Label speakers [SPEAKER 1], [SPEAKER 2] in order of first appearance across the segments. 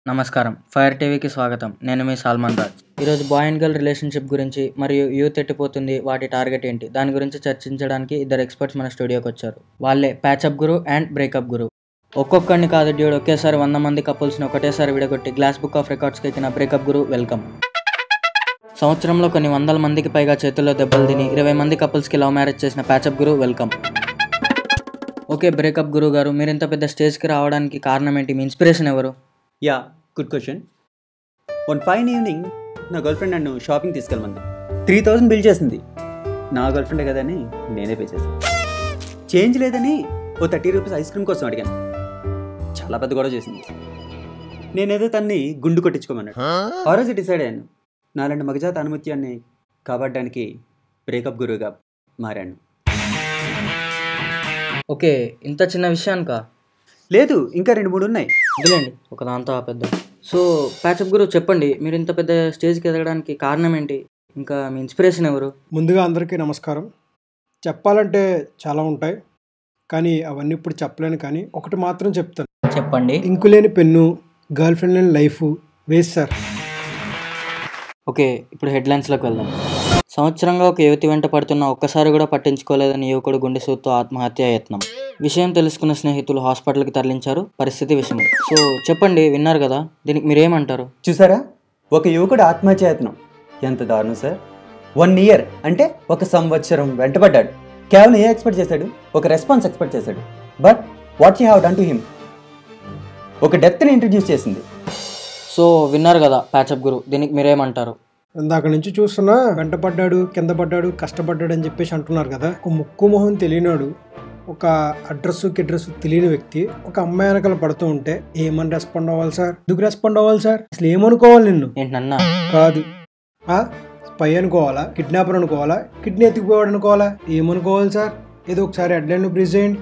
[SPEAKER 1] నమస్కారం. ఫైర్ టీవీకి స్వాగతం. నేను మీ సల్మాన్ రాజ్. ఈరోజు బాయ్ అండ్ గర్ల్ రిలేషన్షిప్ గురించి మరియు యూత్ ఎట్టిపోతుంది, వాటి టార్గెట్ ఏంటి, దాని గురించి చర్చించడానికి ఇద్దరు ఎక్స్పర్ట్స్ మన స్టూడియోకి వచ్చారు. వాళ్ళే ప్యాచప్ గురు అండ్ బ్రేకప్ గురు. ఒక్కొక్కడిని కాదు డ్యూడ్, ఒకేసారి 100 మంది కపుల్స్ని ఒకటేసారి విడగొట్టి గ్లాస్ బుక్ ఆఫ్ రికార్డ్స్కి ఎక్కిన బ్రేకప్ గురు వెల్కమ్. సంవత్సరంలో కొన్ని 100 మందికి పైగా చేతుల్లో దెబ్బలు తిని 20 మంది కపుల్స్కి లవ్ మ్యారేజ్ చేసిన ప్యాచప్ గురు వెల్కమ్. ఓకే బ్రేకప్ గురువు గారు, మీరు ఇంత పెద్ద స్టేజ్కి రావడానికి కారణం ఏంటి? మీ ఇన్స్పిరేషన్ ఎవరు?
[SPEAKER 2] Yeah, good question. One fine evening నా గర్ల్ ఫ్రెండ్ నన్ను షాపింగ్ తీసుకెళ్ళమంది. 3000 బిల్ చేసింది. నా గర్ల్ ఫ్రెండే కదని నేనే పే చేశాను. చేంజ్ లేదని ఓ 30 రూపీస్ ఐస్ క్రీమ్ కోసం అడిగాను. చాలా పెద్ద గొడవ చేసింది. నేనేదో తన్ని గుండు కొట్టించుకోమన్నాడు. ఆ రోజు డిసైడ్ అయ్యాను, నాలాంటి మగజాత అనుమత్యాన్ని కాపాడడానికి బ్రేకప్ గురువుగా మారాను.
[SPEAKER 1] ఓకే, ఇంత చిన్న విషయానికా?
[SPEAKER 2] లేదు, ఇంకా 2-3 ఉన్నాయి.
[SPEAKER 1] వదిలేండి, ఒక దాంతో పెద్ద. సో ప్యాచప్ గురు చెప్పండి, మీరు ఇంత పెద్ద స్టేజ్కి ఎదగడానికి కారణం ఏంటి? ఇంకా మీ ఇన్స్పిరేషన్ ఎవరు?
[SPEAKER 3] ముందుగా అందరికీ నమస్కారం. చెప్పాలంటే చాలా ఉంటాయి, కానీ అవన్నీ ఇప్పుడు చెప్పలేను. కానీ ఒకటి మాత్రం చెప్తాను.
[SPEAKER 1] చెప్పండి.
[SPEAKER 3] ఇంకు లేని పెన్ను, గర్ల్ ఫ్రెండ్ లేని లైఫ్ వేస్ట్ సార్.
[SPEAKER 1] ఓకే, ఇప్పుడు హెడ్లైన్స్లోకి వెళ్దాం. సంవత్సరంగా ఒక యువతి వెంట పడుతున్న ఒక్కసారి కూడా పట్టించుకోలేదని యువకుడు గుండె సూత్తో ఆత్మహత్య యత్నం. విషయం తెలుసుకున్న స్నేహితులు హాస్పిటల్కి తరలించారు. పరిస్థితి విషయం. సో చెప్పండి, విన్నారు కదా, దీనికి మీరేమంటారు?
[SPEAKER 2] చూసారా, ఒక యువకుడు ఆత్మహత్యయత్నం ఎంత దారుణం సార్. 1 year అంటే 1 సంవత్సరం వెంటబడ్డాడు. కేవలం ఏ ఎక్స్పెక్ట్ చేశాడు? ఒక రెస్పాన్స్ ఎక్స్పెక్ట్ చేశాడు. But what you have done to him? ఒక డెప్త్ని ఇంట్రడ్యూస్ చేసింది.
[SPEAKER 1] సో విన్నారు కదా ప్యాచప్ గురు, దీనికి మీరేమంటారు?
[SPEAKER 3] ఇందాక నుంచి చూస్తున్నా, వెంటపడ్డాడు, కింద పడ్డాడు, కష్టపడ్డాడు అని చెప్పేసి అంటున్నారు కదా. ఒక ముక్కు మొహం తెలియనాడు, ఒక అడ్రస్ తెలియని వ్యక్తి ఒక అమ్మాయి వెనకాల పడుతూ ఉంటే ఏమని రెస్పాండ్ అవ్వాలి సార్? ఎందుకు రెస్పాండ్ అవ్వాలి సార్? అసలు ఏమనుకోవాలి? నిన్ను
[SPEAKER 1] ఏంటన్నా
[SPEAKER 3] కాదు, స్పై అనుకోవాలా, కిడ్నాపర్ అనుకోవాలా, కిడ్నీ ఎత్తుకుపోయాడు అనుకోవాలా, ఏమనుకోవాలి సార్? ఏదో ఒకసారి హెడ్లైన్ బ్రీజ్ చేయండి.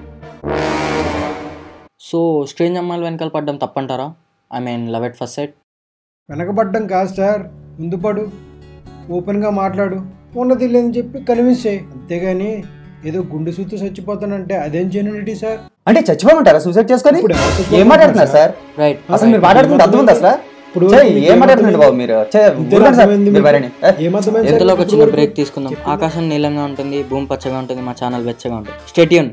[SPEAKER 1] సో స్ట్రేంజ్ అమ్మాయిలు వెనకాల పడ్డం తప్పంటారా? I mean love at first sight.
[SPEAKER 3] వెనకబడ్డం కాదు సార్, ముందు పడు, ఓపెన్గా మాట్లాడు, ఉన్నది లేదని చెప్పి కన్విన్స్ చేయి. అంతేగాని ఏదో గుండె సూత్తు చచ్చిపోతానంటే అదేం జెన్యూనిటీ సార్?
[SPEAKER 2] అంటే చచ్చిపోమంటారా సూసైడ్ చేసుకొని? ఏం మాట్లాడుతున్నారు సార్?
[SPEAKER 1] రైట్,
[SPEAKER 2] అసలు మీరు మాట్లాడుతుంటే అర్థం ఉంది అసలు? ఏం మాట్లాడుతున్నారు బాబు మీరు?
[SPEAKER 1] ఇంతలోకి వచ్చిన బ్రేక్ తీసుకుందాం. ఆకాశం నీలంగా ఉంటుంది, భూమి పచ్చగా ఉంటుంది, మా ఛానల్ వెచ్చగా ఉంటుంది. Stay tune.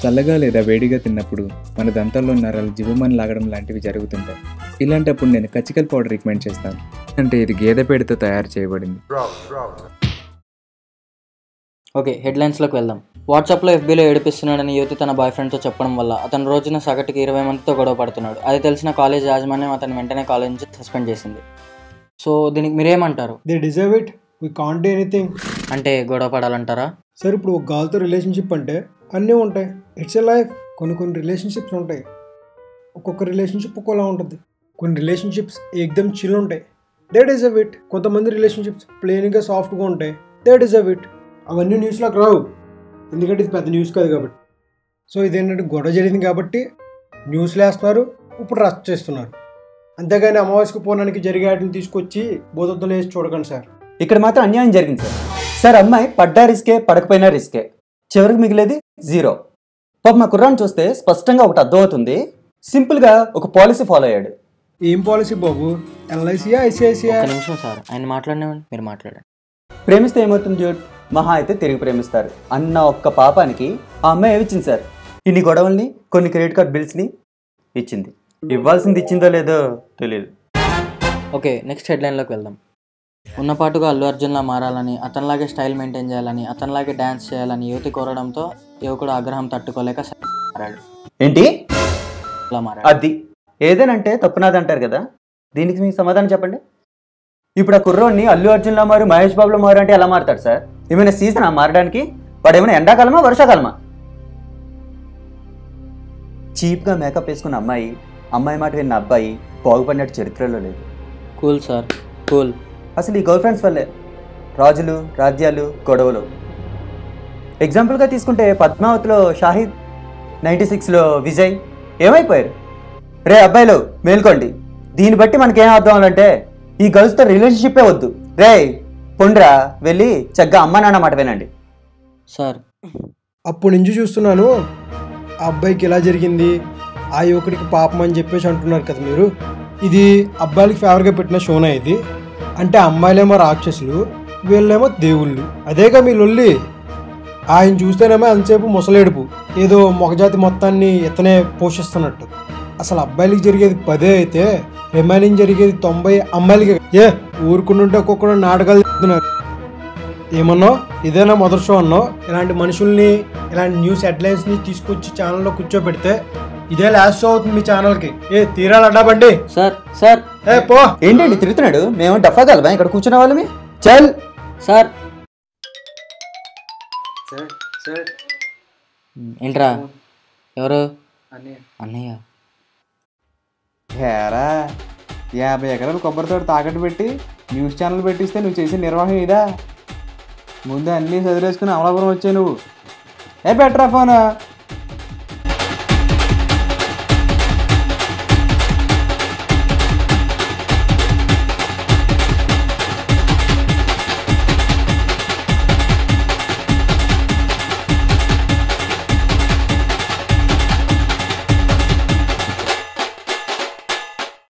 [SPEAKER 4] చల్లగా లేదా వేడిగా తిన్నప్పుడు మన దంతాల్లో నరాలు జివ్వుమని లాగడం లాంటివి జరుగుతుంటాయి. ఇలాంటప్పుడు నేను కచ్చికల్ పౌడర్ రికమెండ్ చేస్తాను. అంటే ఇది గేదె పేడతో తయారు చేయబడింది.
[SPEAKER 1] ఓకే, హెడ్లైన్స్లోకి వెళ్దాం. వాట్సాప్లో FBలో ఏడిపిస్తున్నాడని యువతి తన బాయ్ ఫ్రెండ్తో చెప్పడం వల్ల అతను రోజున సగటుకి 20 మందితో గొడవ పడుతున్నాడు. అది తెలిసిన కాలేజ్ యాజమాన్యం అతను వెంటనే కాలేజ్ నుంచి సస్పెండ్ చేసింది. సో దీనికి మీరేమంటారు?
[SPEAKER 3] They deserve it, we can't do anything.
[SPEAKER 1] అంటే గొడవ పడాలంటారా?
[SPEAKER 3] సార్ ఇప్పుడు ఒక గర్ల్తో రిలేషన్షిప్ అంటే అన్నీ ఉంటాయి. It's a life. కొన్ని రిలేషన్షిప్స్ ఉంటాయి, ఒక్కొక్క రిలేషన్షిప్ ఒక్కోలా ఉంటుంది. కొన్ని రిలేషన్షిప్స్ ఏకదమ్ చిల్ ఉంటాయి, దే డిజర్వ్ ఇట్. కొంతమంది రిలేషన్షిప్స్ ప్లెయిన్గా సాఫ్ట్గా ఉంటాయి, దే డిజర్వ్ ఇట్. అవన్నీ న్యూస్లోకి రావు, ఎందుకంటే ఇది పెద్ద న్యూస్ కాదు కాబట్టి. సో ఇదేంటంటే గొడవ జరిగింది కాబట్టి న్యూస్లో వేస్తున్నారు, ఇప్పుడు రచ్చ చేస్తున్నారు. అంతేగాని అమావాస్యకు పోవడానికి జరిగే వాటిని తీసుకొచ్చి బోధొద్దులు వేసి చూడకండి సార్.
[SPEAKER 2] ఇక్కడ మాత్రం అన్యాయం జరిగింది సార్. సార్ అమ్మాయి పడ్డా రిస్కే, పడకపోయినా రిస్కే, చివరికి మిగిలేది 0. పాప మా కుర్రాన్ని చూస్తే స్పష్టంగా ఒకటి అర్థమవుతుంది. సింపుల్గా ఒక పాలసీ ఫాలో అయ్యాడు.
[SPEAKER 3] ఏం పాలసీ బాబు? LICయా, ICICయా?
[SPEAKER 1] ఒక నిమిషం సార్, ఆయన మాట్లాడినామండి, మీరు మాట్లాడండి.
[SPEAKER 2] ప్రేమిస్తే ఏమవుతుంది జూడ్? మహా అయితే తిరిగి ప్రేమిస్తారు అన్న ఒక్క పాపానికి ఆ అమ్మాయి ఏమిచ్చింది సార్? ఇన్ని గొడవల్ని, కొన్ని క్రెడిట్ కార్డ్ బిల్స్ని ఇచ్చింది. ఇవ్వాల్సింది ఇచ్చిందో లేదో తెలియదు.
[SPEAKER 1] ఓకే, నెక్స్ట్ హెడ్లైన్లోకి వెళ్దాం. ఉన్నపాటుగా అల్లు అర్జున్లా మారాలని, అతనిలాగే స్టైల్ మెయింటైన్ చేయాలని, అతనిలాగే డ్యాన్స్ చేయాలని యువతి కోరడంతో యువకుడు ఆగ్రహం తట్టుకోలేక మారాడు.
[SPEAKER 2] ఏంటి
[SPEAKER 1] అలా మారాడు.
[SPEAKER 2] అది ఏదేనంటే తప్పునాది అంటారు కదా, దీనికి మీకు సమాధానం చెప్పండి. ఇప్పుడు ఆ కుర్రోడ్ని అల్లు అర్జున్లా మారు, మహేష్ బాబులో మారు అంటే ఎలా మారుతాడు సార్? ఏమైనా సీజనా మారడానికి? వాడు ఏమైనా ఎండాకాలమా, వర్షాకాలమా? చీప్గా మేకప్ వేసుకున్న అమ్మాయి మాట విన్న అబ్బాయి బాగుపడినట్టు చరిత్రలో లేదు.
[SPEAKER 1] Cool sir, cool.
[SPEAKER 2] అసలు ఈ గర్ల్ ఫ్రెండ్స్ వల్లే రాజులు, రాజ్యాలు, గొడవలు. ఎగ్జాంపుల్గా తీసుకుంటే పద్మావతిలో షాహిద్, 96లో విజయ్ ఏమైపోయారు? రే అబ్బాయిలు మేల్కోండి. దీన్ని బట్టి మనకేం అర్థం అవ్వాలంటే ఈ గర్ల్స్తో రిలేషన్షిప్పే వద్దు. రే పొండ్రా, వెళ్ళి చక్కగా అమ్మ నాన్న మాట వినండి
[SPEAKER 1] సార్.
[SPEAKER 3] అప్పటి నుంచి చూస్తున్నాను, ఆ అబ్బాయికి ఇలా జరిగింది, ఆ యువకుడికి పాపం అని చెప్పేసి అంటున్నారు కదా మీరు. ఇది అబ్బాయిలకి ఫేవర్గా పెట్టిన షోనా ఇది? అంటే అమ్మాయిలేమో రాక్షసులు, వీళ్ళేమో దేవుళ్ళు. అదేగా మీ లొల్లి. ఆయన చూస్తేనేమో అంతసేపు ముసలేడుపు, ఏదో మొగజాతి మొత్తాన్ని ఇతనే పోషిస్తున్నట్టు. అసలు అబ్బాయిలకి జరిగేది 10 అయితే రిమైనింగ్ జరిగేది 90 అమ్మాయిలకి. ఊరుకుంటుంటే ఒక్కొక్కడు నాటకాలు చెప్తున్నారు. ఏమన్నావు? ఇదేనా మొదటి షో అన్నావు? ఇలాంటి మనుషుల్ని, ఇలాంటి న్యూస్ హెడ్లైన్స్ని తీసుకొచ్చి ఛానల్లో కూర్చోబెడితే ఇదే లాస్ట్ షో అవుతుంది మీ ఛానల్కి. తీరాలి అడ్డాబండి.
[SPEAKER 1] సార్
[SPEAKER 3] పో.
[SPEAKER 2] ఏంటండి తిరుగుతున్నాడు? మేము డఫా కలవా ఇక్కడ కూర్చునే వాళ్ళమి? చల్
[SPEAKER 1] సార్ ఏంట్రా? ఎవరు? అన్నయ్య.
[SPEAKER 4] హేరా 50 ఎకరాలు కొబ్బరి తోట తాకట్టు పెట్టి న్యూస్ ఛానల్ పెట్టిస్తే నువ్వు చేసే నిర్వహణ ఇదా? ముందు అన్నీ చదివేసుకుని అమలాపురం వచ్చావు నువ్వు. బెటరా ఫోన్.